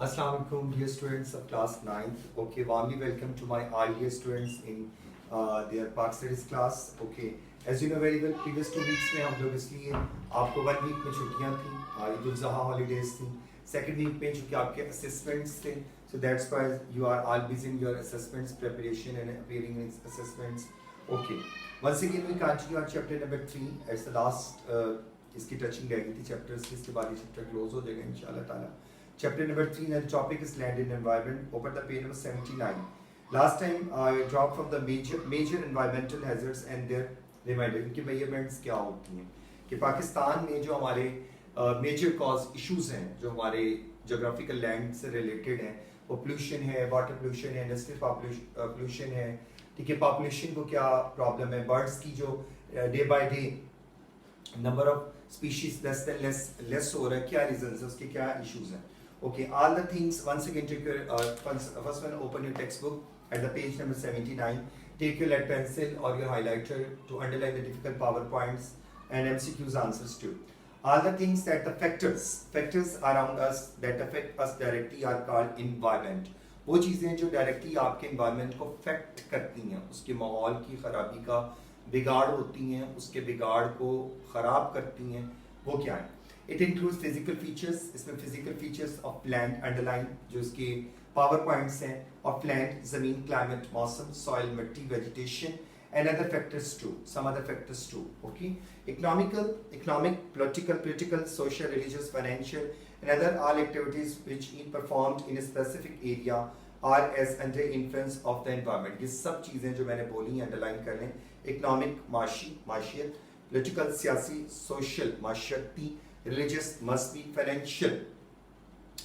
Assalamu alaikum, dear students of class 9th. Okay, warmly welcome to my all dear students in their Park Studies class. Okay, as you know very well, previous 2 weeks में हम लोग इसलिए आपको 1 week में छुट्टियाँ थी, Eid ul Zuha holidays थी. Second week में चूँकि आपके असेसमेंट्स थे, so that's why you are all busy in your assessments preparation and appearing in assessments. Okay, once again we continue on chapter number 3. It's the last इसकी touching रह गई थी chapters की, इसके बाद ये चैप्टर क्लोज हो जाएगा इंशाल्लाह ताला. Chapter number 3, and the topic is land and environment. Open the page number 79. Last time I dropped from the major environmental hazards and their reminder. इनके measurements क्या होती हैं कि पाकिस्तान में जो हमारे मेजर कॉज इश्यूज हैं, जो हमारे जोग्राफिकल लैंड से रिलेटेड हैं, वो पोल्यूशन है, वाटर पोल्यूशन है, इंडस्ट्रियल पोल्यूशन है. ठीक है, पॉपुलेशन को क्या प्रॉब्लम है, बर्ड्स की जो day by day number of species less हो रहा है, क्या रीजन है, उसके क्या इश्यूज हैं. Okay, all the things once again take your first one, open your textbook at the page number 79. Take your lead pencil or your highlighter to underline the difficult PowerPoints and MCQs answers too. All the things that the factors around us that affect us directly are called environment. वो चीज़ें जो directly आपके environment को affect करती हैं, उसके माहौल की खराबी का बिगाड़ होती हैं, उसके बिगाड़ को ख़राब करती हैं, वो क्या है. It includes physical features. इसमें physical features of land underline जो इसके power points हैं, of land, ज़मीन, climate, मौसम, soil, मिट्टी, vegetation, and other factors too. Some other factors too. Okay. Economic, political, social, religious, financial, and other all activities which are performed in a specific area are as under influence of the environment. ये सब चीज़ें जो मैंने बोली underline कर लें. Economic, माशियत, political, सियासी, social, माशरती, religious must be financial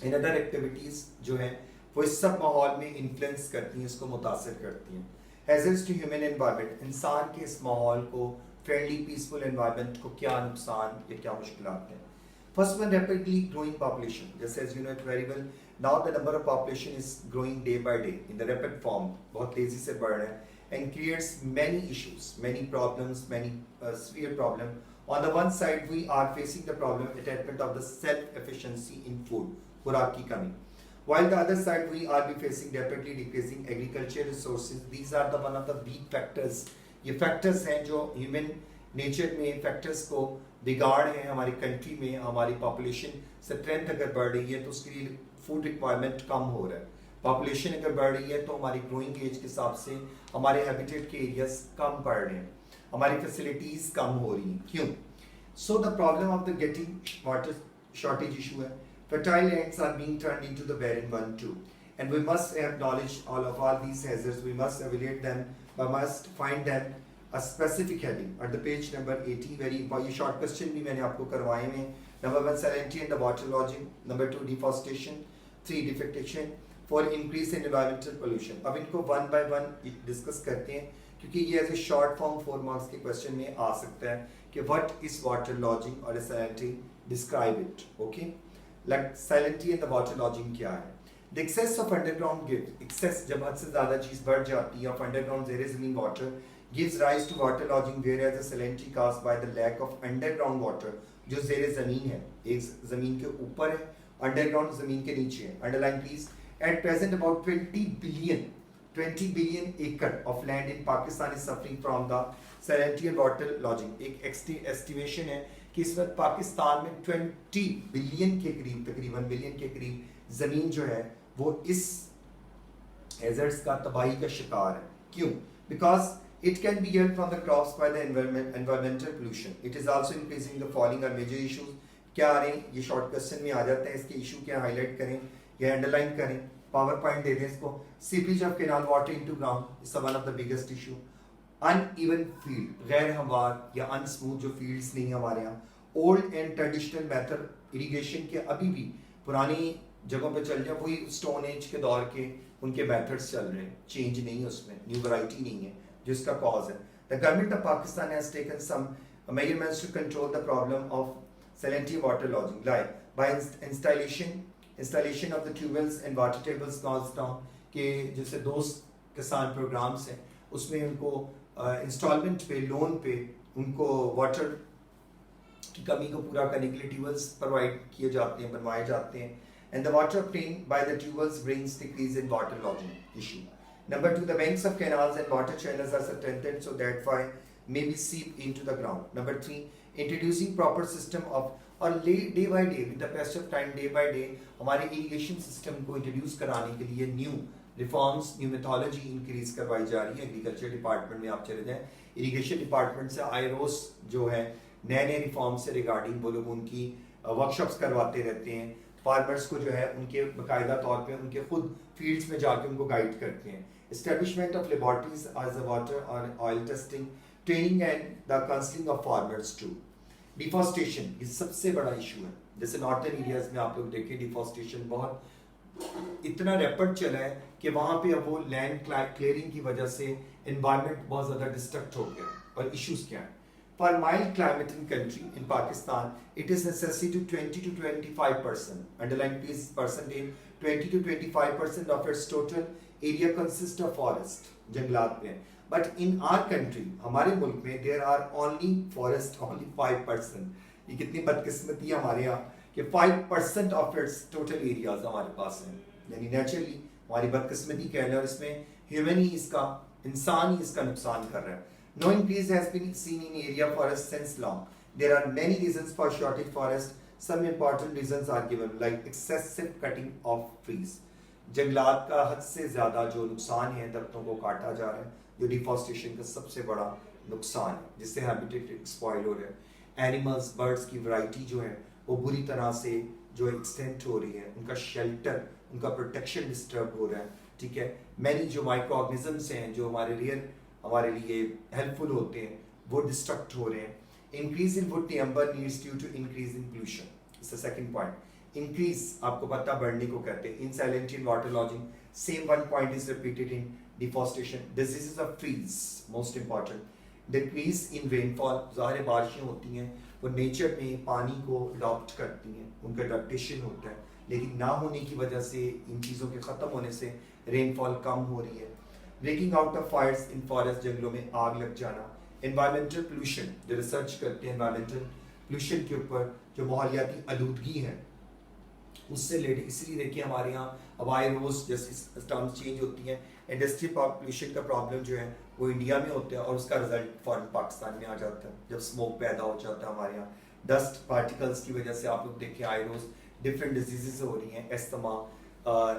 and other activities जो हैं वो इस सब माहौल में इन्फ्लुएंस करती हैं, इसको मुतासिर करती हैं. Hazards to human environment, इंसान के इस माहौल को, फ्रेंडली पीसफुल एनवायरनमेंट को क्या नुकसान या क्या मुश्किलात हैं. First one, rapidly growing population. Just as you know it very well, now the number of population is growing day by day in the rapid form, बहुत तेजी से बढ़ रहा है, and creates many issues, many problems, many severe problem. On the one side, we are facing the problem attainment of the self-efficiency in food, खुराक की कमी. While the other side, we are be facing rapidly decreasing agriculture resources. These are the one of the weak factors. ये factors हैं जो human nature में factors को बिगाड़ हैं हमारी country में. हमारी population strength अगर बढ़ रही है तो उसके लिए food requirement कम हो रहा है. Population अगर बढ़ रही है तो हमारी growing age के हिसाब से हमारे habitat के areas कम पड़ रहे हैं, हमारी फैसिलिटीज कम हो रही हैं. क्यों? So the problem of the getting water shortage issue है. Fertile lands are being turned into the barren one too, and we must have knowledge all these hazards. We must evaluate them, we must find them a specific heading at the page number 80. Very important. ये short question भी मैंने आपको करवाए हैं. Number 1 salinity and the water logging, number 2 deforestation, 3 डिफेक्टेशन, 4 increase in environmental pollution. अब इनको one by one discuss करते हैं क्योंकि ये as a short form 4 marks के क्वेश्चन में आ सकता है कि व्हाट इज वाटर लॉजिंग और salinity, describe it. Okay, like salinity and the water logging क्या है. The excess of underground gives, excess जब हद से ज़्यादा चीज़ बढ़ जाती है ऑफ अंडरग्राउंड ज़ेरे ज़मीन water gives rise to water logging whereas the salinity caused by the lack of underground water. जो ज़ेरे ज़मीन है, एक ज़मीन के ऊपर है, अंडरग्राउंड ज़मीन के नीचे है. Underline please. At present about 20 billion acre of land in Pakistan is suffering from the salinity and water lodging. एक estimation है कि इस वक्त पाकिस्तान में 20 बिलियन के करीब, तकरीबन बिलियन के करीब ज़मीन जो है वो इस hazards का तबाही का शिकार है. क्यों? Because it can be earned from the crops by the environmental pollution. It is also increasing the following are major issues. क्या आ रहे हैं? ये शॉर्ट क्वेश्चन में आ जाते हैं. इसके इशू क्या हाईलाइट करें या अंडरलाइन करें, पावर पॉइंट दे दें इसको. Seepage of canal water into ground is one of the biggest issue. Uneven field, गैर हमवार या अनस्मूथ जो फील्ड्स नहीं हमारे यहाँ. Old and traditional method irrigation के अभी भी पुरानी जगहों पे चल जाए, वही स्टोन एज के दौर के उनके मेथड्स चल रहे हैं, चेंज नहीं है उसमें, न्यू वैरायटी नहीं है, जिसका कॉज है. The government of Pakistan has taken some measurements to control the problem of salinity water lodging, like by installation of the tubewells and water tables caused down के जैसे दोस्त किसान प्रोग्राम्स हैं उसमें उनको इंस्टॉलमेंट पे, लोन पे उनको वाटर की कमी को पूरा करने के लिए ट्यूबवेल्स प्रोवाइड किए जाते हैं, बनवाए जाते हैं. and the water obtained by the tubers brings decrease in water logging issue. Number 2, the banks of canals and water channels are strengthened so that water may be seep into the ground. Number 3, introducing proper system of और day by day with the pace of time day by day हमारे irrigation system को introduce कराने के लिए new reforms new methodology increase करवाई जा रही है। एग्रीकल्चर डिपार्टमेंट में आप चले जाएं, इरिगेशन डिपार्टमेंट से आईरोस जो है नए नए रिफॉर्म से रिगार्डिंग वो लोग उनकी वर्कशॉप्स करवाते रहते हैं। फार्मर्स को जो है उनके बाकायदा तौर पे उनके खुद फील्ड्स में जाके उनको गाइड करते हैं। Establishment of laboratories as a water और oil testing training and the counselling of farmers too. Deforestation ये सबसे बड़ा इशू है। जैसे नॉर्थन एरियाज में आप लोग देखें डिफॉरेस्टेशन बहुत इतना रैपिड चला है कि वहाँ पे अब वो लैंड क्लियरिंग की वजह से एनवायरनमेंट बहुत ज़्यादा डिस्ट्रक्ट हो गया। और इश्यूज क्या है? For mild climate in country in Pakistan, it is necessary to 20 to 25%. Underline please percentage 20 to 25% of its total area consists of forest, जंगलात में। But in our country, हमारे मुल्क में there are only forest only 5%. ये कितनी बदकिस्मती है हमारे यहाँ कि 5% of its total areas हमारे पास हैं। यानी नेचुरली हमारी बदकिस्मती कह लें और इसमें ह्यूमन ही इसका इंसान ही इसका नुकसान कर रहा है। No increase has been seen in area forest since long. There are many reasons for shortage forest. Some important reasons are given like excessive cutting of trees. जंगलात का हद से ज़्यादा जो नुकसान है दरख्तों को काटा जा रहा है, जो डिफॉरेस्टेशन का सबसे बड़ा नुकसान है जिससे हैबिटेट स्पॉइल हो रहा है। एनिमल्स बर्ड्स की वैरायटी जो है वो बुरी तरह से जो एक्सटेंट हो रही है, उनका शेल्टर उनका प्रोटेक्शन डिस्टर्ब हो रहा है। ठीक है, मैनी जो माइक्रो ऑर्गेनिजम्स हैं जो हमारे लिए हेल्पफुल होते हैं वो डिस्ट्रक्ट हो रहे हैं। Increase in wood timber needs due to increase in pollution. It's the second point. Increase आपको पता बढ़ने को कहते हैं। In salinity in water logging same one point is repeated in deforestation. Diseases of trees most important. Decrease in rainfall, ज़ाहिर बारिशें होती हैं वो नेचर में पानी को अडॉप्ट करती हैं, उनका अडॉप्टेशन होता है, लेकिन ना होने की वजह से इन चीज़ों के ख़त्म होने से रेनफॉल कम हो रही है। Breaking out of fires in forest, जंगलों में आग लग जाना। एनवायरमेंटल पोल्यूशन, जो रिसर्च करते हैं एनवायरमेंटल पोल्यूशन के ऊपर, जो माहौलियाती आलूदगी है उससे रिलेटेड, इसलिए देखिए हमारे यहाँ हवाई रोज जैसी टर्म्स चेंज होती हैं। इंडस्ट्री पोल्यूशन का प्रॉब्लम जो है वो इंडिया में होता है और उसका रिजल्ट फॉरन पाकिस्तान में आ जाता है जब स्मोक पैदा हो जाता है हमारे यहाँ। डस्ट पार्टिकल्स की वजह से आप लोग देखिए आई रोज डिफरेंट डिजीजेस हो रही हैं, एस्थमा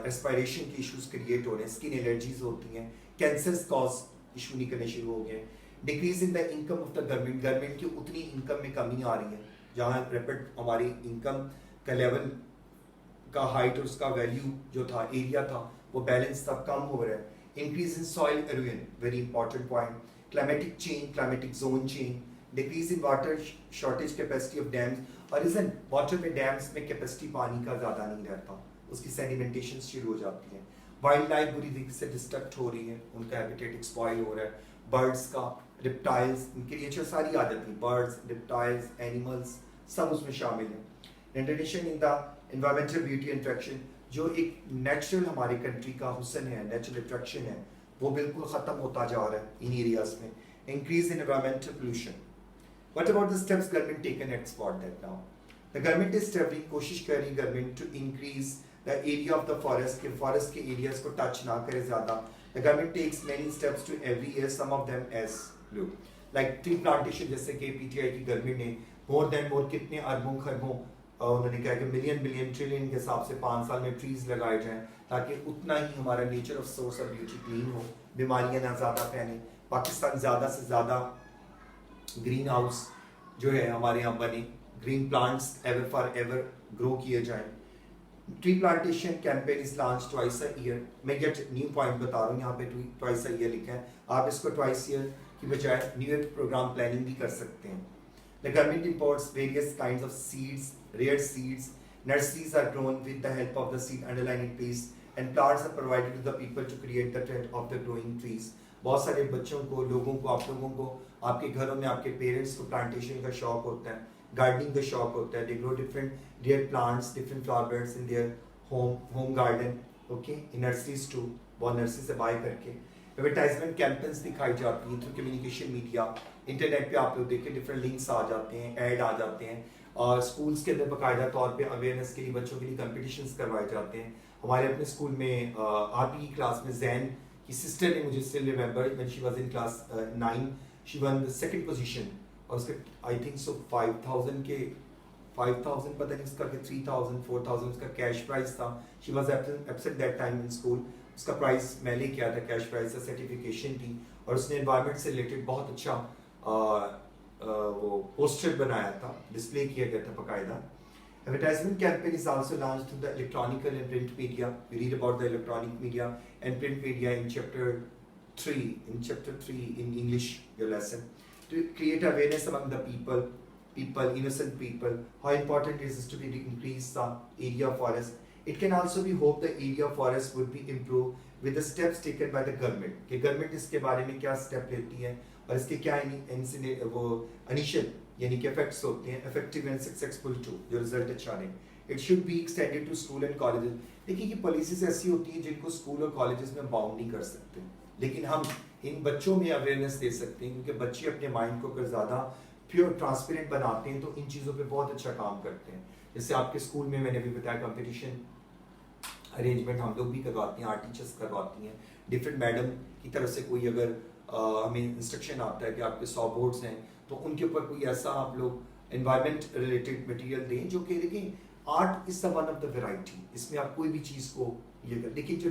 रेस्पिरेशन की इश्यूज क्रिएट हो रहे हैं, स्किन एलर्जीज होती हैं, कैंसर्स कॉज इशू निकलने शुरू हो गए। Decrease in the income of the government, government की उतनी इनकम में कमी आ रही है जहाँ रैपिड हमारी इनकम का लेवल का हाइट और उसका वैल्यू जो था एरिया था वो बैलेंस था, कम हो रहा है। Increase in soil halogen, very important point. Climatic change, climatic zone change, decrease in water shortage capacity of dams. और रीजन वाटर में डैम्स में कैपेसिटी पानी का ज़्यादा नहीं रहता, उसकी सेडिमेंटेशन शुरू हो जाती है। वाइल्ड लाइफ बुरी तरीके से डिस्ट्रक्ट हो रही है, उनका हैबिटेट स्पॉइल हो रहा है। बर्ड्स का, रिप्टाइल्स, इनकी नेचर सारी आ जाती है, बर्ड्स रिप्टाइल्स एनिमल्स सब उसमें शामिल है। इंटरनेशन in the environmental beauty and attraction, जो एक नेचुरल हमारी कंट्री का हुस्न है, नेचुरल अट्रैक्शन है, वो बिल्कुल ख़त्म होता जा रहा है इन एरियाज में। Increase in environmental pollution. What about the steps government taken at spot that now? The government is stabling, कोशिश कर रही government to increase the area of the forest, के forest के areas को touch ना करे ज़्यादा। The government takes many steps to every year, some of them as blue, like tree plantation, जैसे कि PTI की गवर्नमेंट ने more कितने अरबों खरबों उन्होंने कहा कि मिलियन बिलियन ट्रिलियन के हिसाब से 5 साल में ट्रीज लगाए जाएं ताकि उतना ही हमारा nature of source of beauty clean हो, बीमारियां ना ज़्यादा फैलें। पाकिस्तान ज़्यादा से ज़्यादा ग्रीन हाउस जो है हमारे यहाँ बने, green plants ever for ever grow किए जाएं। Tree plantation campaign is launch twice a year. मैं गेट न्यू पॉइंट बता रहा हूँ, यहाँ पे ट्वाइस अ ईयर लिखा है, आप इसको ट्वाइस ईयर की बजाय न्यू ईयर प्रोग्राम प्लानिंग भी कर सकते हैं। The government imports various kinds of seeds, rare seeds, nurseries are grown with the help of the seed underlining trees and plants are provided to the people to create the trend of the growing trees. बहुत सारे बच्चों को, लोगों को, आप लोगों को आपके घरों में आपके पेरेंट्स को प्लांटेशन का शौक होता है, गार्डनिंग का शौक होता है। They grow different rare plants, different flower beds in their home garden, okay, in nurseries too, बहुत नर्सरी से बाय करके। एडवर्टाइजमेंट कैंपेन्स दिखाई जाती हैं थ्रू कम्युनिकेशन मीडिया, इंटरनेट पे आप लोग देखिए डिफरेंट लिंक्स आ जाते हैं, ऐड आ जाते हैं स्कूल्स के अंदर बाकायदा तौर पे अवेयरनेस के लिए बच्चों के लिए कंपटीशंस करवाए जाते हैं। हमारे अपने स्कूल में आरपी की क्लास में जैन की सिस्टर ने, मुझे still remember when she was in class 9, she one the second position, और उसके आई थिंक सो 5,000 पता नहीं उसका कि 3,000 4,000 उसका कैश प्राइस था। She was absent that time in school. उसका प्राइस मैं लेके आया था, कैश प्राइस का सर्टिफिकेशन थी, और उसने एनवायरनमेंट से रिलेटेड बहुत अच्छा वो पोस्टर बनाया था, डिस्प्ले किया गया था बाकायदा। Advertisement campaign is also launched through the electronical and print media. We read about the electronic media and print media in chapter 3. In chapter 3 in English, your lesson, to create awareness among the people, innocent people, how important it is to be increase the area of forest. It can also be hoped the area of forest would be improved with the steps taken by the government. कि government इसके बारे में क्या step लेती है और इसके क्या वो initial यानी कि इफेक्ट्स होते हैं, इफेक्टिव एंड सक्सेसफुल टू, जो रिजल्ट अच्छा रहे। It should be extended to school and colleges. देखिए कि पॉलिसीज ऐसी होती हैं जिनको स्कूल और कॉलेजेस में बाउंड नहीं कर सकते, लेकिन हम इन बच्चों में अवेयरनेस दे सकते हैं, क्योंकि बच्चे अपने माइंड को अगर ज़्यादा प्योर ट्रांसपेरेंट बनाते हैं तो इन चीज़ों पे बहुत अच्छा काम करते हैं। जैसे आपके स्कूल में मैंने भी बताया कंपटीशन अरेंजमेंट हम लोग भी करवाते हैं, आर्ट टीचर्स करवाती हैं, डिफरेंट मैडम की तरफ से कोई अगर हमें इंस्ट्रक्शन आता है कि आपके 100 बोर्ड्स हैं तो उनके ऊपर कोई ऐसा आप लोग एनवायरनमेंट रिलेटेड मटेरियल दें जो कि देखिए art is the one of the variety, इसमें आप कोई भी चीज़ को ये कर, लेकिन जो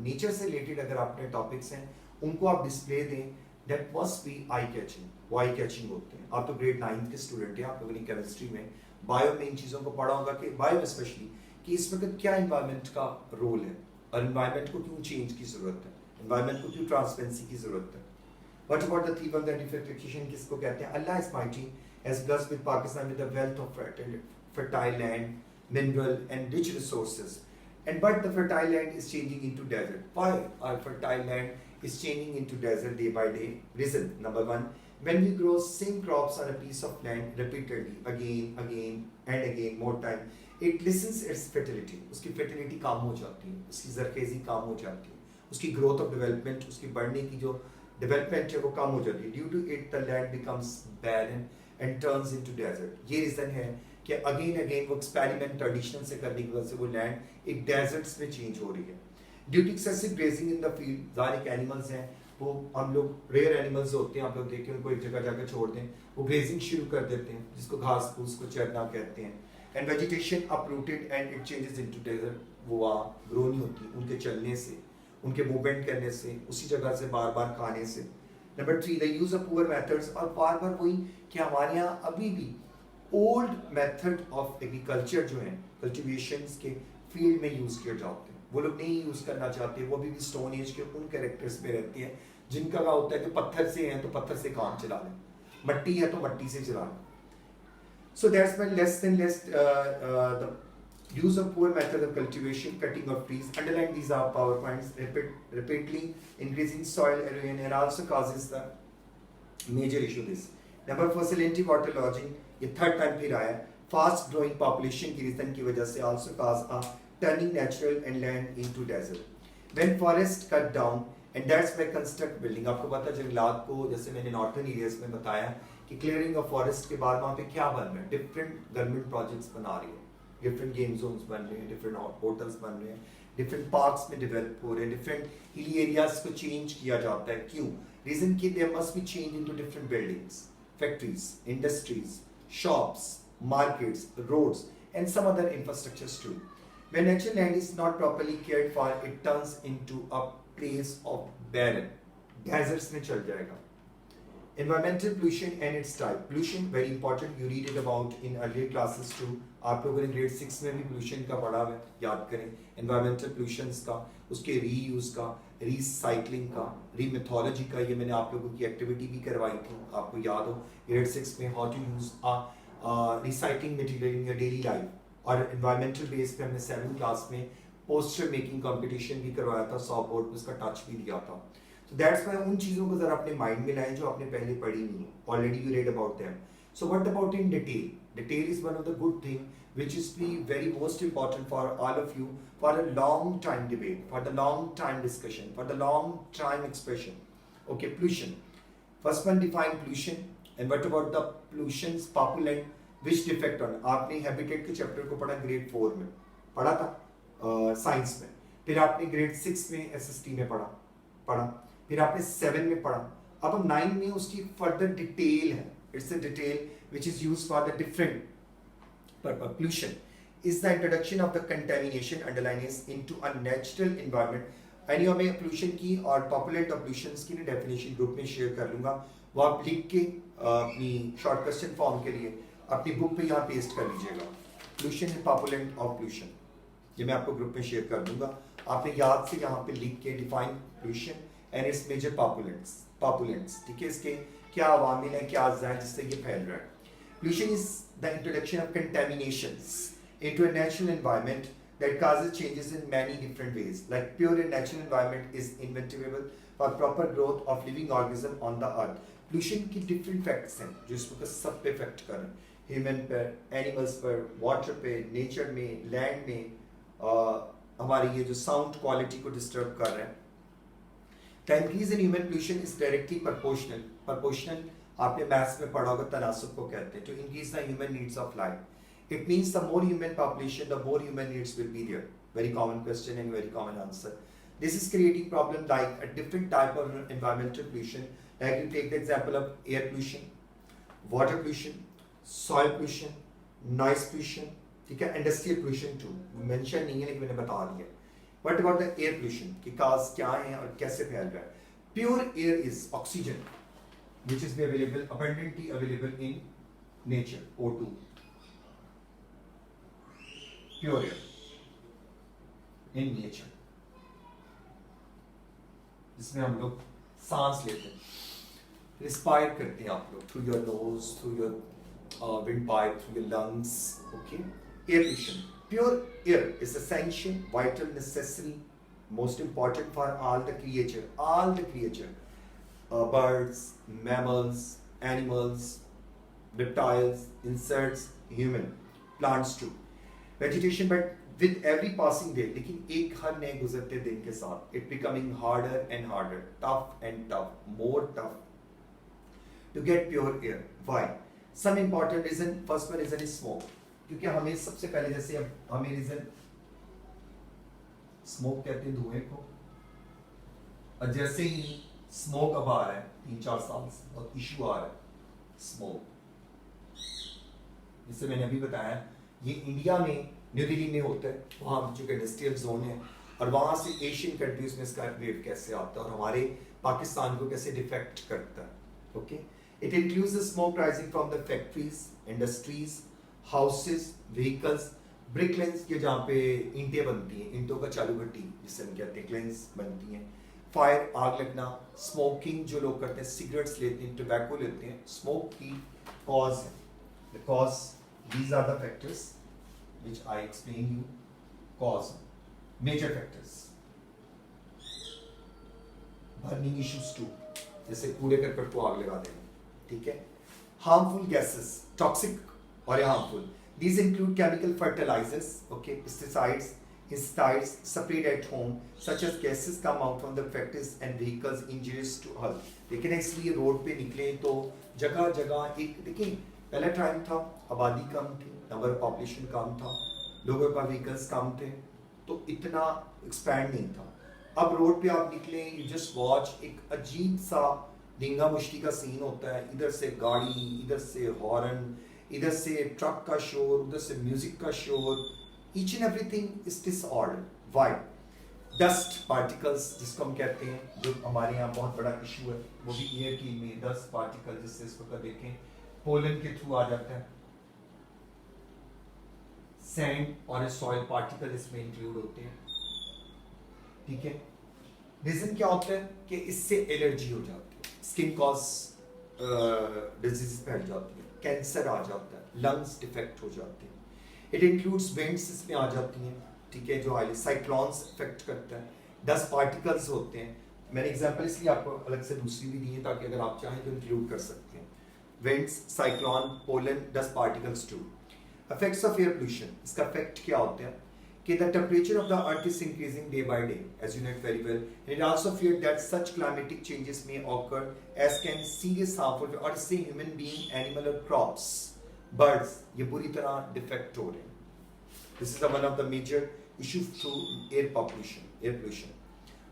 नेचर से रिलेटेड अगर आपने टॉपिक्स हैं उनको आप डिस्प्ले दें, that must be eye catching. वो आई कैचिंग होते हैं। आप तो ग्रेड 9 के स्टूडेंट हैं, आप लोगों ने केमिस्ट्री में बायो में इन चीज़ों को पढ़ा होगा कि बायो स्पेशली कि इसमें क्या इन्वायरमेंट का रोल है और इन्वायरमेंट को क्यों चेंज की ज़रूरत है, इन्वायरमेंट को क्यों ट्रांसपेरेंसी की ज़रूरत है। What about the theme of the identification किसको कहते हैं? Allah is mighty, has blessed with Pakistan with the wealth of fertile land, mineral and rich resources. But the fertile land is changing into desert. Why our fertile land is changing into desert day by day? Reason number one, when we grow same crops on a piece of land repeatedly, again and again, more time, it lessens its fertility. उसकी fertility कम हो जाती है, उसकी ज़रखेज़ी कम हो जाती है, उसकी growth of development, उसकी बढ़ने की जो डेवलपमेंट है वो कम हो जाती है। Due to it the land becomes barren and turns into desert. ये रीजन है कि अगेन वो एक्सपेरिमेंट ट्रेडिशनल से करने की वजह से वो लैंड एक डेजर्ट्स में चेंज हो रही है। Due to excessive grazing in the field, ज़ाहिर एनिमल्स हैं वो हम लोग रेयर एनिमल्स होते हैं, आप लोग देखिए उनको एक जगह जाकर छोड़ दें, वो ग्रेजिंग शुरू कर देते हैं, जिसको घास फूस को चरना कहते हैं। And vegetation uprooted and it changes into desert, वो वहाँ ग्रो नहीं होती उनके चलने से, उनके मूवमेंट करने से, उसी जगह से बार बार खाने से। Number 3, the use of poor methods, और बार बार वही कि हमारे यहाँ अभी भी ओल्ड मेथड ऑफ एग्रीकल्चर जो है कल्टिवेशंस के फील्ड में यूज किए जाते हैं, वो लोग नहीं यूज करना चाहते, वो अभी भी स्टोन एज के उन कैरेक्टर्स में रहते हैं जिनका क्या होता है कि पत्थर से हैं तो पत्थर से काम चला लें, मट्टी है तो मट्टी से चला लें। So that's why less the use of poor method of cultivation, cutting of trees. Underline these are PowerPoints. Repeatedly increasing soil erosion and also causes the major issue this. Number 4, salinity water lodging. ये third time फिर आया। Fast growing population की reason की वजह से also cause a turning natural and land into desert. When forest cut down and that's why construct building. आपको पता है जंगलात को जैसे मैंने नॉर्थन एरियाज में बताया कि क्लियरिंग ऑफ फॉरेस्ट के बाद वहाँ पे क्या बन रहा है, डिफरेंट गवर्नमेंट प्रोजेक्ट्स बना रही है, डिफरेंट गेम जोन्स बन रहे हैं, डिफरेंट होटल्स बन रहे हैं, डिफरेंट पार्क्स में डेवलप हो रहे हैं, डिफरेंट हिली एरियाज को चेंज किया जाता है। क्यों? रीजन कि there must be change into different buildings, factories, industries, shops, markets, roads and some other infrastructures too. When natural land is not properly cared for, it turns into a place of barren, deserts में चल जाएगा। Environmental pollution and its type. Pollution very important. You read it about in earlier classes too. आप लोगों ने grade 6 में भी pollution का पढ़ा है, याद करें। Environmental pollutions का, उसके reuse का, recycling का, remethology का, ये मैंने आप लोगों की activity भी करवाई थी, आपको याद हो grade 6 में how to use recycling material in your daily life। और environmental base पे हमने 7th class में poster making competition भी करवाया था, सॉफ्ट बोर्ड पे उसका टच भी दिया था। So that's why उन चीज़ों को ज़रा अपने माइंड में लाएं जो आपने पहले पढ़ी नहीं, already you read about them. So what about in detail? Detail is one of the good thing which is the very most important for all of you for a long time debate, for the long time discussion, for the long time expression. Okay, pollution. First one, define pollution. And what about the pollutions, population, which defect on, आपने habitat के chapter को पढ़ा grade 4 में, पढ़ा था science में, फिर आपने ग्रेड 6 में एसएसटी में पढ़ा पढ़ा फिर आपने 7 में पढ़ा, अब हम 9 में उसकी फर्दर डिटेल है, it's a detail which is used for the different purpose. Pollution is the introduction of the contamination underlying into a natural environment. यानी हमें पोल्यूशन की और पॉपुलेंट ऑफ पोल्यूशन की डेफिनेशन ग्रुप में शेयर कर लूंगा, वो आप लिख के अपनी शॉर्ट क्वेश्चन फॉर्म के लिए अपनी बुक पे यहाँ पेस्ट कर लीजिएगा. पोल्यूशन एंड पॉपुलेंट ऑफ पोल्यूशन, ये मैं आपको ग्रुप में शेयर कर दूंगा. आपने याद से यहाँ पे लिख के define pollution and its major pollutants, ठीक है, इसके क्या अवामिल है, क्या अज्जा है जिससे ये फैल रहा है. Pollution is the introduction of contaminations into a natural environment that causes changes in many different ways. Like pure and natural environment is inevitable for proper growth of living organism on the earth. Pollution की different facts हैं जो इस वक्त सब पे affect कर रहे हैं, ह्यूमन पर, एनिमल्स पर, वाटर पे, नेचर में, लैंड में, हमारी ये जो साउंड क्वालिटी को डिस्टर्ब कर रहे हैं. The increase in human pollution is directly proportional. आपने मैथ्स में पढ़ा होगा, तनासुब को कहते हैं, to increase the human needs of life. It means the more human population, the more human needs will be there. Very common question and very common answer. This is creating problem like a different type of environmental pollution. Like you take the example of air pollution, water pollution, soil pollution, noise pollution, ठीक है, industrial pollution too. Mention नहीं है लेकिन मैंने बता दिया. What about the air pollution? कि cause क्या है और कैसे फैल रहा है? Pure air is oxygen, which is abundantly available in nature, O2, pure air in nature, जिसमें हम लोग सांस लेते हैं, रिस्पायर करते हैं आप लोग through your nose, through your windpipe, through your lungs. Okay, air pollution. Pure air is essential, vital, necessary, most important for all the creature. Birds, mammals, animals, reptiles, insects, human, plants too. Vegetation, but with every passing day, लेकिन एक हर नए गुजरते दिन के साथ, it becoming harder and harder, tough and tough, more tough to get pure air. Why? Some important reason. First one reason is smoke. क्योंकि हमें सबसे पहले जैसे अब हमें रीजन स्मोक कहते हैं धुएं को, और जैसे ही स्मोक अब आ रहा है 3-4 साल से और इशू आ रहा है स्मोक, जिससे मैंने अभी बताया ये इंडिया में न्यू दिल्ली में होता है, वहाँ चूंकि इंडस्ट्रियल जोन है, और वहाँ से एशियन कंट्रीज में इसका वेव कैसे आता है और हमारे पाकिस्तान को कैसे डिफेक्ट करता है. Okay, it includes the smoke rising from the factories, industries, houses, vehicles, brick lens के जहाँ पे ईंटें बनती हैं, ईंटों का चालू भट्टी जिससे हम कहते हैं क्लेंस बनती हैं, फायर आग लगना, स्मोकिंग जो लोग करते हैं, सिगरेट्स लेते हैं, टोबैको लेते हैं, स्मोक की कॉज है. The cause, these are the factors which I explain you. Cause, major factors. Burning issues too, जैसे कूड़े करकट को आग लगा देना, ठीक है. हार्मफुल गैसेस, टॉक्सिक और harmful. These include chemical fertilizers, okay, pesticides, insecticides sprayed at home, such as gases come out from the factories and vehicles injurious to health. लेकिन इसलिए रोड पे निकले तो जगह जगह एक, देखिए पहला टाइम था, आबादी कम थी, नंबर ऑफ पॉपुलेशन कम था, लोगों का व्हीकल्स कम थे, तो इतना एक्सपैंड नहीं था. अब रोड पे आप निकले, यू जस्ट वॉच, एक अजीब सा डिंगा मुश्ती का सीन होता है, इधर से गाड़ी, इधर से हॉर्न, इधर से ट्रक का शोर, उधर से म्यूजिक का शोर, each and everything is disorder. Why? Dust particles जिसको हम कहते हैं, जो हमारे यहाँ बहुत बड़ा इशू है, वो भी एयर की में डस्ट पार्टिकल, जिससे इस वक्त देखें पोलन के थ्रू आ जाता है, सैंड और सॉइल पार्टिकल इसमें इंक्लूड होते हैं, ठीक है. रीजन क्या होता है कि इससे एलर्जी हो जाती है, स्किन कॉज डिजीज फैल जाती है, कैंसर आ जाता है, लंग्स डिफेक्ट हो जाते हैं. इट इंक्लूड्स विंड्स इसमें आ जाती हैं, ठीक है, जो हाईली साइक्लोन्स इफेक्ट करता है, डस्ट पार्टिकल्स होते हैं. मैंने एग्जांपल इसलिए आपको अलग से दूसरी भी दी है ताकि अगर आप चाहें तो इंक्लूड कर सकते हैं. Winds, cyclone, pollen, dust particles too. Effects of air pollution, इसका इफेक्ट क्या होते हैं कि the temperature of the earth is increasing day by day, as you know it very well. It also feared that such climatic changes may occur as can serious harmful, और इससे human being, animal और crops birds ये बुरी तरह defect हो रहे हैं. This is one of the major issue through air pollution.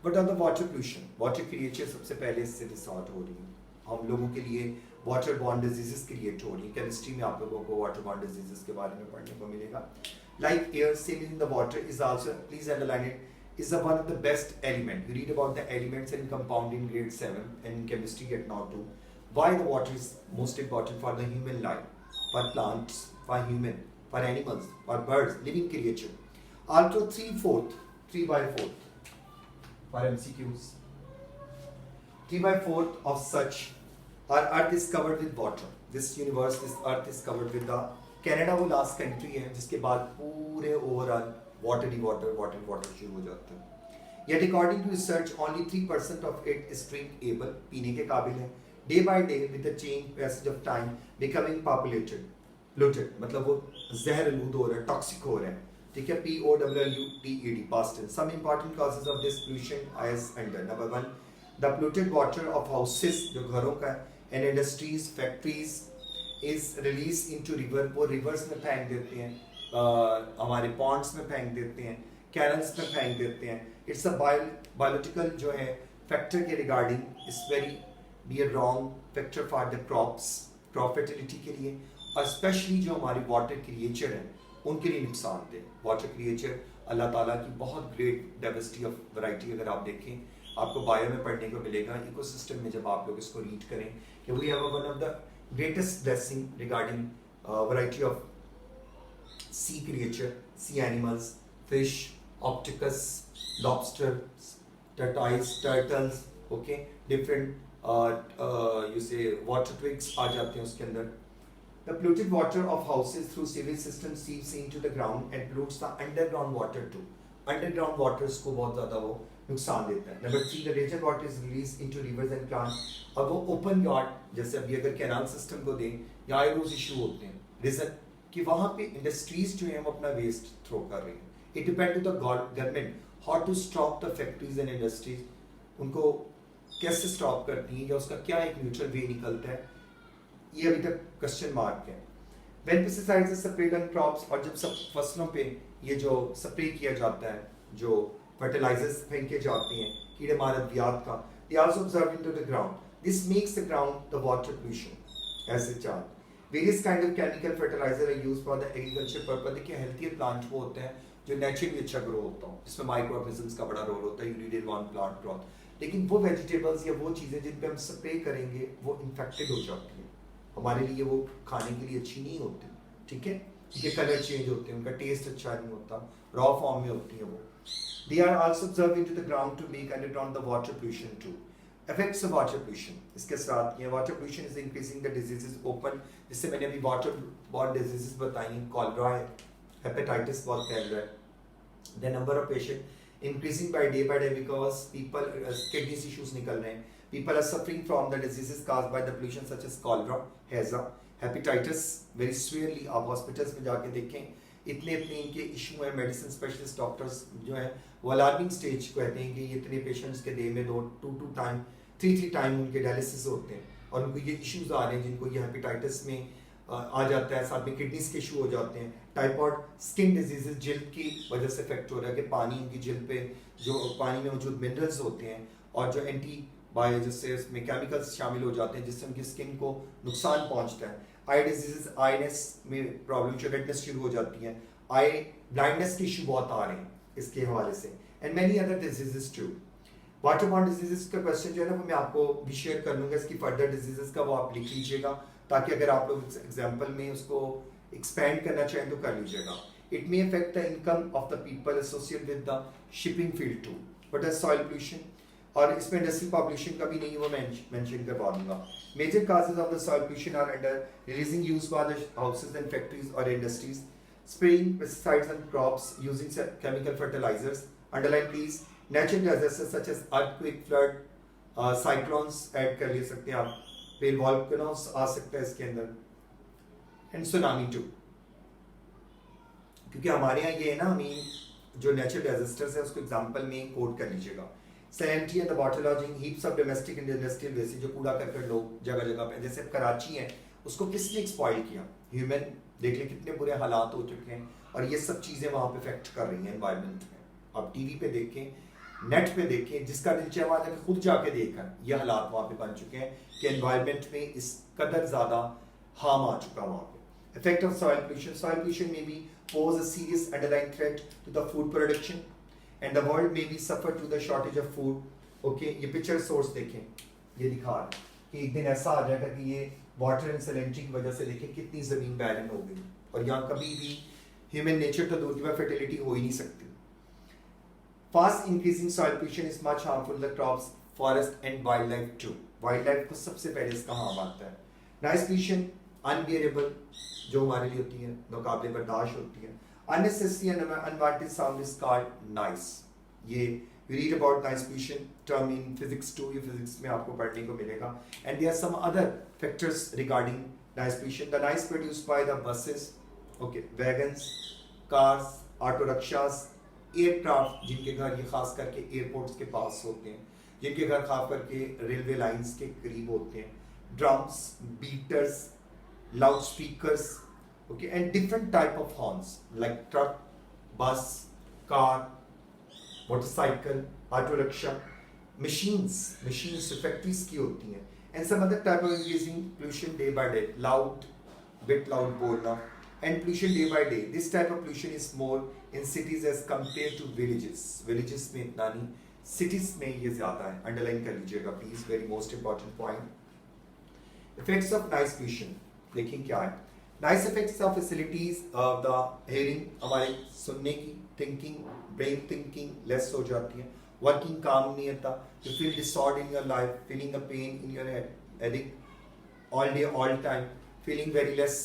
But on the water pollution, water creature सबसे पहले इससे रिसॉर्ट हो रही है. हम लोगों के लिए वाटर बॉर्न डिजीजेस क्रिएट हो रही है. केमिस्ट्री में आप लोगों को वाटर बॉर्न डिजीजेस के बारे में पढ़ने को मिलेगा. Like air, same in the water is also, please underline it, is one of the best element. You read about the elements and compound in grade 7 and in chemistry at now too. Why the water is most important for the human life, for plants, for human, for animals, for birds, living creature. Also 3/4 for MCQs. 3/4 of such our earth is covered with water. This universe, this earth is covered with the Canada वो last country है जिसके बाद पूरे overall water शुरू हो जाता है. Yet according to research, only 3% of it is drinkable, पीने के काबिल है. Day by day, with the change passage of time, becoming polluted, मतलब वो जहरलूद हो रहा है, टॉक्सिक हो रहा है. ठीक है, POLLUTED, past tense. Some important causes of this pollution as under. Number 1, the polluted water of houses, जो घरों का है, and industries, factories, is released into river. वो rivers में फेंक देते हैं, हमारे ponds में फेंक देते हैं, canals में फेंक देते हैं. It's a biological जो है factor के regarding is very be a wrong factor for the crops, crop fertility के लिए, और especially जो हमारी water creature है उनके लिए नुकसान दे. Water creature अल्लाह ताला की बहुत great diversity of variety, अगर आप देखें आपको बायो में पढ़ने को मिलेगा, इकोसिस्टम में जब आप लोग इसको रीड करें कि we have one of the greatest blessing regarding variety of sea creature, sea animals, fish, octopus, lobsters, turtles, okay, different you say water twigs आ जाते हैं उसके अंदर. The polluted water of houses through sewage system seeps into the ground and pollutes the underground water too. Underground waters को बहुत ज़्यादा वो नुकसान देता है. Number 3, the regen water is released into rivers and plants. अब वो ओपन यार्ड, जैसे अभी अगर कैनाल सिस्टम को दें, यहाँ रोज इशू होते हैं. रीजन कि वहाँ पे इंडस्ट्रीज जो हैं वो अपना वेस्ट थ्रो कर रही हैं. It depend to the government how to stop the factories and industries. उनको कैसे स्टॉप करती हैं या उसका क्या एक न्यूट्रल वे निकलता है, ये अभी तक क्वेश्चन मार्क है. When pesticides are sprayed on crops, और जब सब फसलों पे ये जो स्प्रे किया जाता है, जो फर्टिलाइजर्स फेंके जाते हैं कीड़े मार अद्वियात का, they also absorb into the ground. This makes the ground the water pollution as a charge. Various kind of chemical fertilizer are used for the agriculture purpose. देखिए healthier plant वो होते हैं जो naturally अच्छा ग्रो होता हो, जिसमें microorganisms का बड़ा रोल होता है. You need one plant growth. लेकिन वो वेजिटेबल्स या वो चीज़ें जिन पे हम स्प्रे करेंगे वो इन्फेक्टेड हो जाती हैं, हमारे लिए वो खाने के लिए अच्छी नहीं होती. ठीक है, उनके कलर चेंज होते हैं, उनका टेस्ट अच्छा नहीं होता, रॉ फॉर्म में होती है वो. They are also observed into the ground to make underground the water pollution too. Effects of water pollution, इसके साथ ये water pollution is increasing the diseases open, जिससे मैंने अभी water borne diseases बताई, कॉलरा है, hepatitis बहुत फैल रहा है. The number of patient increasing by day because people kidney issues निकल रहे हैं. People are suffering from the diseases caused by the pollution such as cholera, हैजा, hepatitis very severely. आप हॉस्पिटल्स में जाके देखें, इतने इनके इशू हैं. मेडिसिन स्पेशलिस्ट डॉक्टर्स जो हैं वो अलार्मिंग स्टेज कहते हैं कि इतने पेशेंट्स के डे में 3 टाइम उनके डायलिसिस होते हैं और उनको ये इश्यूज आ रहे हैं, जिनको ये हेपेटाइटिस में आ जाता है, साथ में किडनीज के इशू हो जाते हैं. टाइफॉइड, स्किन डिजीजेज, जिल्द की वजह से इफेक्ट हो रहा है कि पानी उनकी जिल्द पे जो पानी में मौजूद मिनरल्स होते हैं और जो बायो जिससे उसमें केमिकल्स शामिल हो जाते हैं जिससे उनकी स्किन को नुकसान पहुंचता है. आई डिजीजेस, आईनेस में प्रॉब्लम, जो रेडनेस शुरू हो जाती है, आई ब्लाइंडनेस के इशू बहुत आ रहे हैं इसके हवाले से, and many other diseases too. Water borne diseases का क्वेश्चन जो है ना वो मैं आपको भी शेयर कर लूँगा, इसकी फर्दर डिजीजेस का वो आप लिख लीजिएगा ताकि अगर आप लोग एग्जाम्पल में उसको एक्सपेंड करना चाहें तो कर लीजिएगा. It may affect the income of the people associated with the shipping field too. But soil pollution, और इसमें इंडस्ट्रियल पॉपुलेशन का भी नहीं वो मेंशन करवा दूंगा. Major causes of the soil pollution are under releasing use by the houses and factories और industries, spraying pesticides on crops, using chemical fertilizers. Underline please. Natural disasters such as earthquake, flood, cyclones add कर ले सकते हैं आप, फिर volcanoes आ सकता है इसके अंदर, एंड सुनामी टू. क्योंकि हमारे यहाँ ये है ना, हमें जो नेचुरल डिजास्टर्स है उसको एग्जांपल में कोड कर लीजिएगा. Sanitary and the water logging, heaps of domestic and industrial waste, जो कूड़ा करकट लोग जगह जगह पे, जैसे कराची है उसको किसने एक्सप्लॉइट किया? ह्यूमन। देख ले कितने बुरे हालात हो चुके हैं, और ये सब चीज़ें वहाँ पे इफेक्ट कर रही हैं एनवायरनमेंट में। आप टीवी पे देखें, नेट पे देखें, जिसका दिल चाहे वहाँ जाके खुद जाके देखा, ये हालात वहाँ पे बन चुके हैं कि एनवायरनमेंट में इस कदर ज़्यादा हार्म आ चुका वहाँ पे। Effect of soil pollution. Soil pollution में भी pose a serious underlying threat to the food production and the world may be suffer to the shortage of food. Okay, ये पिक्चर सोर्स देखें, ये दिखा रहा है कि एक दिन ऐसा आ जाएगा कि ये वाटर एंड सैलिनिटी की वजह से देखें कितनी ज़मीन बैरन हो गई, और यहाँ कभी भी ह्यूमन नेचर तो दूर की बात फर्टिलिटी हो ही नहीं सकती। Fast increasing soil pollution is much harmful the crops, forest and wild life too. Wild life को सबसे पहले इसका हार्म आता है। नॉइस पोल्यूशन अनबियरेबल जो हमारे लिए होती है, नाकाबिले बर्दाश्त होती है। Unnecessary and unwanted sound is called noise. ये you read about noise pollution term in physics 2, ये physics में आपको पढ़ने को मिलेगा। And there are some other factors regarding noise pollution. The noise produced by the buses, okay, wagons, cars, auto rickshaws, aircraft, जिनके घर ये खास करके एयरपोर्ट्स के पास होते हैं, जिनके घर खास करके रेलवे लाइंस के करीब होते हैं, drums, beaters, loudspeakers, okay, and different type of horns like truck, bus, car, motorcycle, auto rickshaw, machines factories की होती हैं, and some other type of increasing pollution day by day, bit loud बोलना, and pollution day by day. This type of pollution is more in cities as compared to villages. Villages में इतना नहीं, cities में ये ज़्यादा है। Underline कर लीजिएगा please, very most important point. Effects of noise pollution. देखें क्या है। Nice effects of facilities of the hearing, हमारे सुनने की, थिंकिंग, ब्रेन थिंकिंग लेस हो जाती है, वर्किंग काम नहीं आता, you feel disorder in your life, feeling a pain in your head all day all time, feeling very less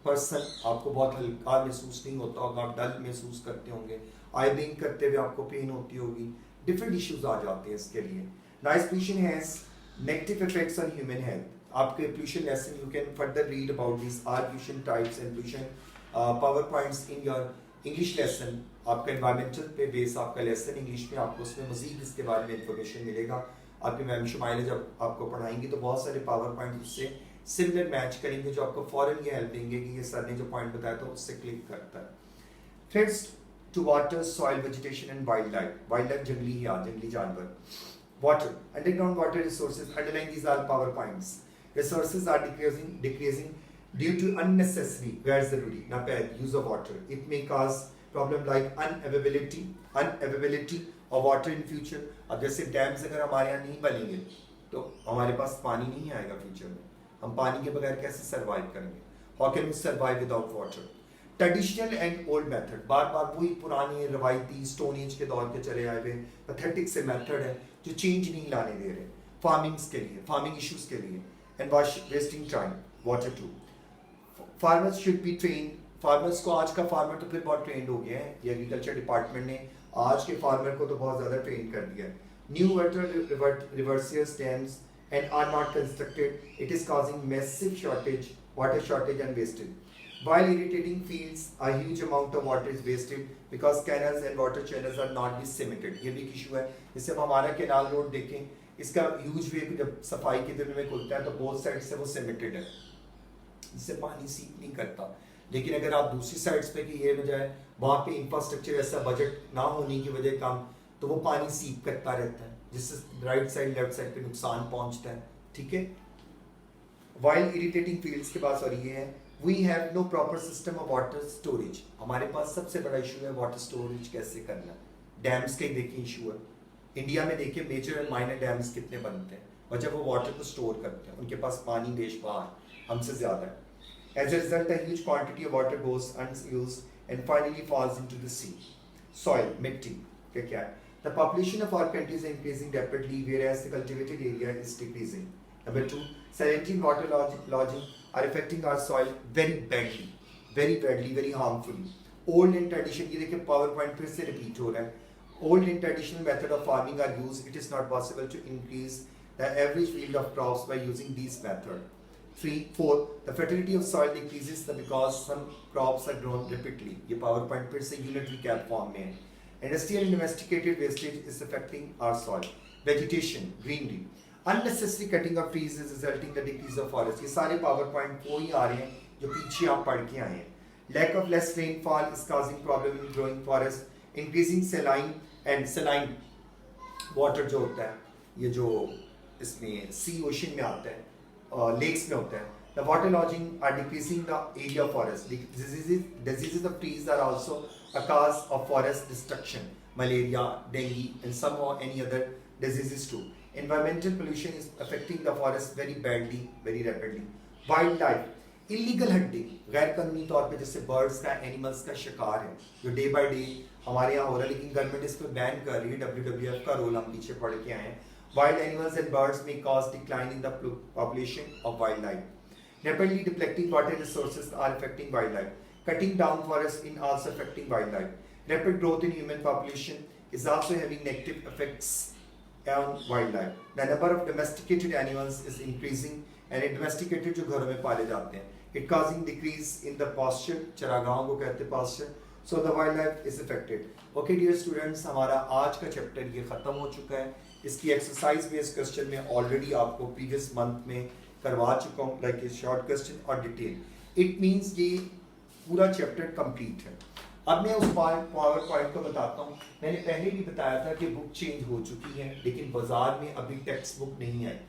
person, आपको बहुत हल्का महसूस नहीं होता होगा, आप डल महसूस करते होंगे, आई ब्लिंक करते हुए आपको पेन होती होगी, डिफरेंट इश्यूज आ जाते हैं इसके लिए। Nice pollution has negative effects on human health. आपके pollution lesson you can further read about these R pollution types and pollution PowerPoints in your English lesson। आपका environmental पे बेस आपका lesson English में, आपको उसमें मजीद इसके बारे में इंफॉर्मेशन मिलेगा। आपकी मैम शुमाइला जब आपको पढ़ाएंगी तो बहुत सारे PowerPoint उससे सिमिलर मैच करेंगे जो आपको फॉरन ये हेल्प देंगे कि ये सर ने जो पॉइंट बताया तो उससे क्लिक करता है। Threats to water, soil, vegetation and wild life. Wild life जंगली जंगली जानवर। Water, underground water resources, underline these are PowerPoints। Resources are decreasing due to unnecessary, where's the duty, not bad use of water. It may cause problem like unavailability of water in future. अब जैसे dams अगर हमारे यहाँ नहीं बनेंगे तो हमारे पास पानी नहीं आएगा फ्यूचर में, हम पानी के बगैर कैसे सर्वाइव करेंगे? How can we survive without water? Traditional and old method, बार बार वही पुराने रवायती स्टोन एज के दौर के चले आए हुए पैथेटिक से मेथड है जो चेंज नहीं लाने दे रहे फार्मिंग्स के लिए, फार्मिंग इश्यूज के लिए। And wasting time, water too. Farmers should be trained. Farmers को, आज का फार्मर तो फिर बहुत ट्रेंड हो गया है, ये एग्रीकल्चर डिपार्टमेंट ने आज के फार्मर को तो बहुत ज़्यादा ट्रेन कर दिया है। New water reservoirs dams and are not constructed, it is causing massive shortage, water shortage and wastage. While irrigating fields, a huge amount of water is wasted because canals and water channels are not be cemented. ये भी एक issue है। जैसे हम हमारा canal road देखें, इसका huge वे जब सफाई के दिन में खुलता है तो बोथ साइड से वो सीमेंटेड है, इससे पानी सीप नहीं करता। लेकिन अगर आप दूसरी साइड्स पे कि ये बजाय वहाँ पे इंफ्रास्ट्रक्चर ऐसा बजट ना होने की वजह कम, तो वो पानी सीप करता रहता है जिससे राइट साइड लेफ्ट साइड पे नुकसान पहुँचता है। ठीक है। वाइल इरिटेटिंग फील्ड्स के पास, और ये है we have no proper system of water storage. हमारे पास सबसे बड़ा इशू है वाटर स्टोरेज कैसे करना। डैम्स के देखिए इशू है, इंडिया में देखिए मेजर एंड माइनर डैम्स कितने बनते हैं, और जब वो वाटर को स्टोर करते हैं उनके पास पानी बेशुमार हमसे ज़्यादा है। As a result a huge quantity of water goes unused and finally falls into the sea. Soil, मिट्टी का क्या है? The population of our country is increasing rapidly whereas the cultivated area is decreasing. Number 2, salinity water lodging are affecting our soil very badly, very harmfully. Old and tradition, ये देखिए PowerPoint फिर से repeat हो रहा है। Old and traditional method of farming are used. It is not possible to increase the average yield of crops by using these method. 3, 4, the fertility of soil decreases because some crops are grown rapidly. ये PowerPoint फिर से unit recap form में है। Industrial and domesticated wastage is affecting our soil. Vegetation, greenery. Unnecessary cutting of trees is resulting the decrease of forest. ये सारे power point वो ही आ रहे हैं जो पीछे आप पढ़ के आए हैं। Lack of less rainfall is causing problem in growing forest. Increasing saline and saline water जो होता है, ये जो इसमें सी ओशन में आता है, लेक्स में होता है, the water lodging are decreasing the area of forest. Diseases of trees are also a cause of forest destruction. Malaria, dengue, and some or any other diseases too. Environmental pollution is affecting the forest very badly, very rapidly. Wildlife, illegal hunting, गैर कानूनी तौर पे जैसे birds का, animals का शिकार है जो डे बाय डे हमारे यहाँ हो रहा है, लेकिन गवर्नमेंट इस पर बैन कर रही है। WWF का रोल हम पीछे पढ़ के आए हैं। Wild animals and birds may cause decline in the population of wildlife. Rapidly depleting water resources are affecting wildlife. Cutting down forests is also affecting wildlife. Rapid growth in human population is also having negative effects on wildlife. The number of domesticated animals is increasing, and domesticated जो घरों में पाले जाते हैं, it causing decrease in the pasture, चरागाहों को कहते हैं pasture. So the wildlife is affected. Okay dear students, हमारा आज का चैप्टर ये खत्म हो चुका है। इसकी एक्सरसाइज बेस्ड क्वेश्चन में ऑलरेडी आपको प्रीवियस मंथ में करवा चुका हूँ, लाइक ए शॉर्ट क्वेश्चन और डिटेल। इट मींस ये पूरा चैप्टर कंप्लीट है। अब मैं उस पावर पॉइंट को बताता हूँ। मैंने पहले भी बताया था कि बुक चेंज हो चुकी है, लेकिन बाजार में अभी टेक्स्ट बुक नहीं आई।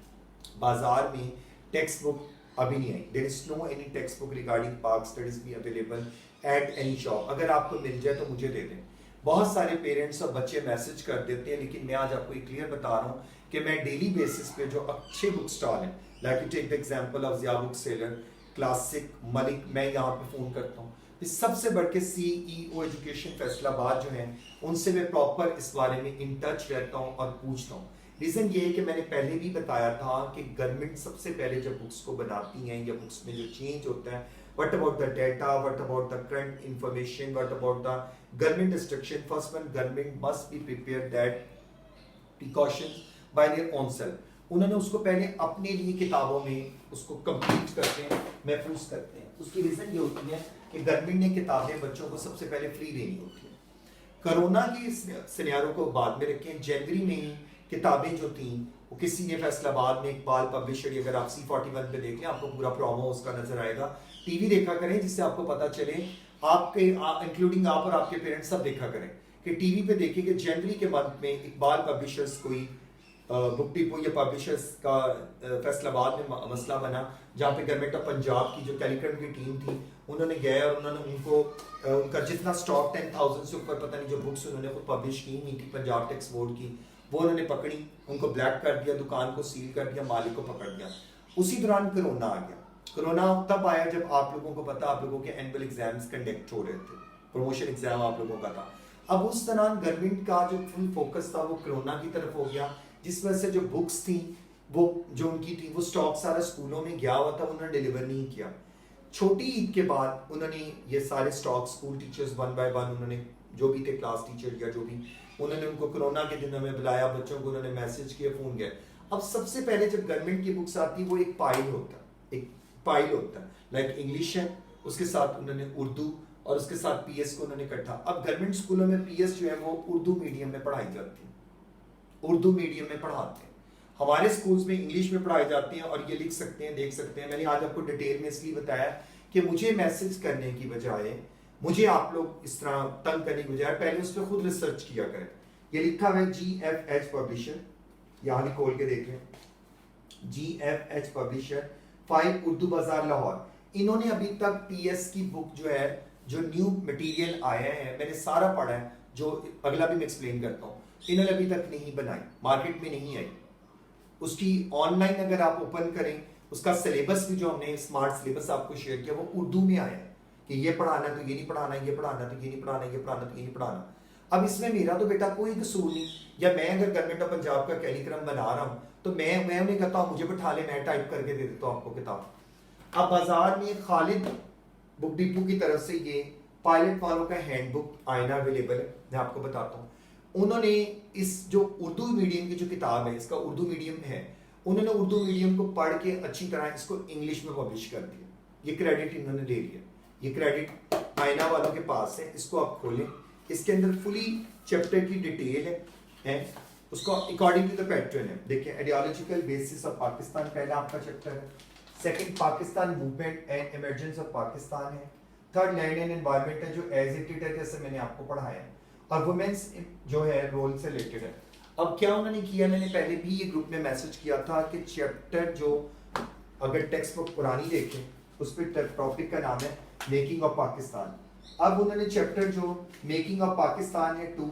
बाजार में टेक्स्ट बुक अभी नहीं आई। There is no any text book regarding Pak studies be available at any shop. अगर आपको मिल जाए तो मुझे दे दें। बहुत सारे पेरेंट्स और बच्चे मैसेज कर देते हैं, लेकिन मैं आज आपको एक क्लियर बता रहा हूँ कि मैं डेली बेसिस पे जो अच्छे बुक स्टॉल हैं, like you take the example of Zia book seller, classic, Malik, मैं यहाँ पे फोन करता हूँ। इस सबसे बढ़ के CEO एजुकेशन फैसलाबाद जो हैं, उनसे मैं प्रॉपर इस बारे में इन टच रहता हूँ और पूछता हूँ। रीजन ये है कि मैंने पहले भी बताया था कि गवर्नमेंट सबसे पहले जब बुक्स को बनाती हैं या बुक्स में जो चेंज होता है, what about the data, what about the current information, what about the government instruction, first one government must be prepared that precautions by their own self. उन्होंने उसको पहले अपने लिए किताबों में उसको कंप्लीट करते हैं, महफूज करते हैं। उसकी रीजन ये होती है कि गवर्नमेंट ने किताबें बच्चों को सबसे पहले फ्री देनी होती है। कोरोना के सिनेरियो को बाद में रखें, जनवरी में ही किताबें जो थी वो किसी ने फैसलाबाद में इकबाल पब्लिशर, अगर आप C41 पे देख लें आपको पूरा प्रोमो उसका नजर आएगा। टीवी देखा करें जिससे आपको पता चले, आपके इंक्लूडिंग आप और आपके पेरेंट्स सब देखा करें कि टीवी पे देखें कि जनवरी के मंथ में इकबाल पब्लिशर्स कोई बुक डिपो या पब्लिशर्स का फैसलाबाद में मसला बना, जहाँ पे गवर्नमेंट ऑफ पंजाब की जो टेलीकॉम की टीम थी उन्होंने गए और उन्होंने उनको उनका जितना स्टॉक 10,000 से ऊपर पता नहीं जो बुक्स उन्होंने खुद पब्लिश की हुई थी पंजाब टेक्स बोर्ड की, वो उन्होंने पकड़ी, उनको ब्लैक कर दिया, दुकान को सील कर दिया, मालिक को पकड़ दिया। उसी दौरान कोरोना आ गया। कोरोना तब आया जब आप लोगों को पता, आप लोगों के एनुअल एग्जाम्स कंडक्ट हो रहे थे, प्रमोशन एग्जाम आप लोगों का था। अब उस दौरान गवर्नमेंट का जो फुल फोकस था वो कोरोना की तरफ हो गया, जिस वजह से जो बुक्स थी वो जो उनकी थी वो स्टॉक सारा स्कूलों में गया हुआ था, उन्होंने डिलीवर नहीं किया। छोटी ईद के बाद उन्होंने ये सारे stock school teachers one by one, उन्होंने जो भी थे क्लास टीचर या जो भी, उन्होंने उनको कोरोना के दिनों में बुलाया, बच्चों को उन्होंने मैसेज किया, फोन किया। अब सबसे पहले जब गवर्नमेंट की बुक्स आती है वो एक पाइल होता है, लाइक इंग्लिश है, उसके साथ उन्होंने उर्दू और उसके साथ PS को उन्होंने इकट्ठा। अब गवर्नमेंट स्कूलों में PS जो है वो उर्दू मीडियम में पढ़ाई जाती है, उर्दू मीडियम में पढ़ाते हैं। हमारे स्कूल्स में इंग्लिश में पढ़ाई जाती है और ये लिख सकते हैं, देख सकते हैं। मैंने आज आपको डिटेल में इसलिए बताया कि मुझे मैसेज करने की बजाय, मुझे आप लोग इस तरह तंग करने की बजाय पहले उस पर खुद रिसर्च किया करें। ये लिखा हुआ है GFH पब्लिशर, यहाँ भी खोल के देख लें, GFH पब्लिशर 5 उर्दू बाजार लाहौर। इन्होंने अभी तक PS की बुक जो है, जो न्यू मटेरियल आया है, मैंने सारा पढ़ा है, जो अगला भी मैं एक्सप्लेन करता हूँ, इन्होंने अभी तक नहीं बनाई, मार्केट में नहीं आई। उसकी ऑनलाइन अगर आप ओपन करें, उसका सिलेबस भी जो हमने स्मार्ट सिलेबस आपको शेयर किया वो उर्दू में आया है कि ये पढ़ाना तो ये नहीं पढ़ाना, ये पढ़ाना तो ये नहीं पढ़ाना, ये पढ़ाना तो ये नहीं पढ़ाना। अब इसमें मेरा तो बेटा कोई कसूर नहीं, या मैं अगर गवर्नमेंट ऑफ पंजाब का कैलिक्रम बना रहा हूँ तो मैं उन्हें कहता हूँ मुझे बैठा ले, मैं टाइप करके दे देता हूँ आपको किताब। अब बाजार में खालिद बुक डिपो की तरफ से ये पायलट वालों का हैंडबुक आईना अवेलेबल है, मैं आपको बताता हूँ। उन्होंने इस जो उर्दू मीडियम की जो किताब है, इसका उर्दू मीडियम है, उन्होंने उर्दू मीडियम को पढ़ के अच्छी तरह इसको इंग्लिश में पब्लिश कर दिया। ये क्रेडिट इन्होंने ले लिया, ये क्रेडिट आईना वालों के पास है। इसको आप खोलें, इसके अंदर फुली चैप्टर की डिटेल है उसको अकॉर्डिंग टू द पैटर्न है। देखिए आइडियोलॉजिकल बेसिस ऑफ पाकिस्तान पहला आपका चैप्टर है, second Pakistan movement and emergence of Pakistan है, थर्ड लैंड एंड एनवायरनमेंट है जो एज इट है जैसे मैंने आपको पढ़ाया है, और वुमेन्स जो है रोल से रिलेटेड है। अब क्या उन्होंने किया, मैंने पहले भी ये ग्रुप में मैसेज किया था कि चैप्टर जो अगर टेक्स्ट बुक पुरानी देखें उस पर टॉपिक का नाम है मेकिंग ऑफ पाकिस्तान। अब उन्होंने चैप्टर जो मेकिंग ऑफ पाकिस्तान है 2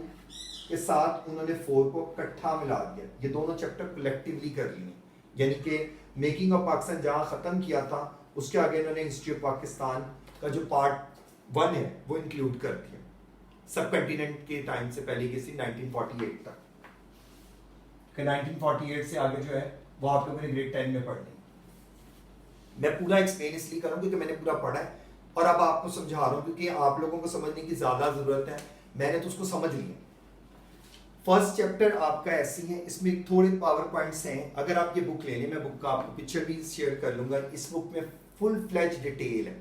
के साथ उन्होंने 4 को इकट्ठा मिला दिया, ये दोनों चैप्टर कलेक्टिवली कर लिए, यानी कि मेकिंग ऑफ पाकिस्तान जहाँ ख़त्म किया था उसके आगे इन्होंने हिस्ट्री ऑफ पाकिस्तान का जो पार्ट 1 है वो इंक्लूड कर दिया, सब कंटिनेंट के टाइम से पहले के 1948 तक, कि 1948 से आगे जो है वो आप लोगों ने ग्रेड 10 में पढ़ ली। मैं पूरा एक्सप्लेन इसलिए करूँ क्योंकि मैंने पूरा पढ़ा है और अब आपको समझा रहा हूँ क्योंकि आप लोगों को समझने की ज्यादा जरूरत है, मैंने तो उसको समझ लिया। फर्स्ट चैप्टर आपका ऐसी है, इसमें थोड़े पावर पॉइंट्स हैं, अगर आप ये बुक ले लें, मैं बुक का आपको पिक्चर भी शेयर कर लूंगा, इस बुक में फुल फ्लैज डिटेल है,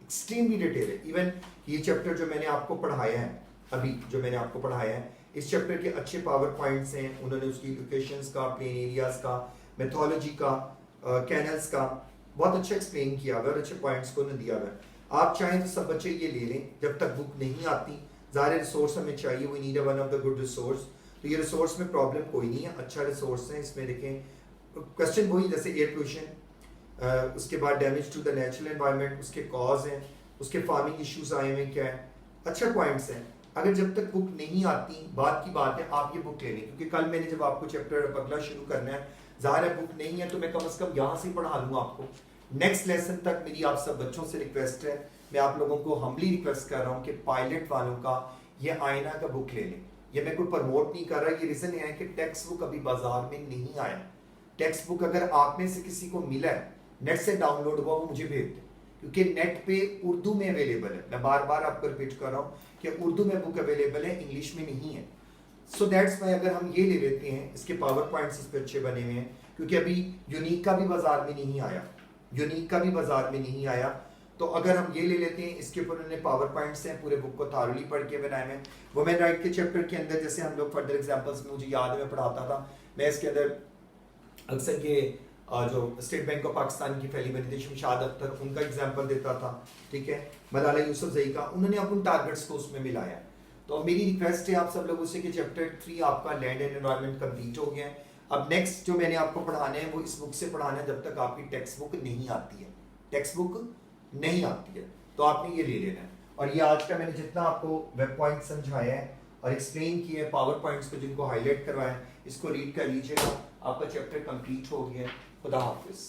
एक्सट्रीमली डिटेल है। इवन ये चैप्टर जो मैंने आपको पढ़ाया है अभी, जो मैंने आपको पढ़ाया है, इस चैप्टर के अच्छे पावर पॉइंट्स हैं, उन्होंने उसकी लोकेशंस का, प्लेन एरियाज का, मेथोलॉजी का, कैनल्स का बहुत अच्छा एक्सप्लेन किया हुआ है और अच्छे पॉइंट्स को उन्होंने दिया हुआ है। आप चाहें तो सब बच्चे ये ले लें, जब तक बुक नहीं आती, ज़ाहिर रिसोर्स हमें चाहिए, we need one of the good resource, तो ये रिसोर्स में प्रॉब्लम कोई नहीं है, अच्छा रिसोर्स है। इसमें देखें क्वेश्चन वही जैसे एयर पोल्यूशन, उसके बाद damage to the natural environment, उसके कॉज हैं, उसके फार्मिंग इश्यूज आए हुए क्या है, अच्छे पॉइंट्स हैं। अगर जब तक बुक नहीं आती, बात की बात है आप ये बुक ले लें, क्योंकि कल मैंने जब आपको चैप्टर अगला शुरू करना है, ज़ाहिर है बुक नहीं है तो मैं कम से कम यहाँ से पढ़ा लूँगा आपको। नेक्स्ट लेसन तक मेरी आप सब बच्चों से रिक्वेस्ट है, मैं आप लोगों को हम्बली रिक्वेस्ट कर रहा हूँ कि पायलट वालों का ये आईना का बुक ले लें। ये मैं कोई प्रमोट नहीं कर रहा, ये रीज़न है कि टेक्स्ट बुक अभी बाजार में नहीं आया। टेक्स्ट बुक अगर आप में से किसी को मिला है, नेट से डाउनलोड हुआ, वो मुझे भेज दें, क्योंकि नेट पे उर्दू में अवेलेबल है। मैं बार बार आपको रिपीट कर रहा हूँ कि उर्दू में बुक अवेलेबल है, इंग्लिश में नहीं है। सो दैट्स वाई अगर हम ये ले लेते हैं, इसके पावर पॉइंट्स इस पर अच्छे बने हुए हैं, क्योंकि अभी यूनिक का भी बाजार में नहीं आया, यूनिक का भी बाजार में नहीं आया, तो अगर हम ये ले लेते हैं, इसके ऊपर उन्होंने पावर पॉइंट्स हैं, पूरे बुक को थारोली पढ़ के बनाए हैं। वुमेन राइट के चैप्टर के अंदर जैसे हम लोग फर्दर एग्जांपल्स में, मुझे याद है मैं पढ़ाता था, मैं इसके अंदर अक्सर ये जो स्टेट बैंक ऑफ पाकिस्तान की पहली बनी थी शमशाद अख्तर, उनका एग्जाम्पल देता था, ठीक है, मलाला यूसुफजई का, उन्होंने अपन टारगेट्स को उसमें मिलाया। तो मेरी रिक्वेस्ट है आप सब लोगों से कि चैप्टर 3 आपका लैंड एंड एनवायरनमेंट कंप्लीट हो गया है। अब नेक्स्ट जो मैंने आपको पढ़ाना है वो इस बुक से पढ़ाना है, जब तक आपकी टेक्स्ट बुक नहीं आती है, टेक्स्ट बुक नहीं आती है तो आपने ये ले लेना है। और ये आज का मैंने जितना आपको वेब पॉइंट समझाया है और एक्सप्लेन किया है, पावर पॉइंट्स को जिनको हाईलाइट करवाया है, इसको रीड कर लीजिएगा, आपका चैप्टर कंप्लीट हो गया है। खुदा हाफिज़।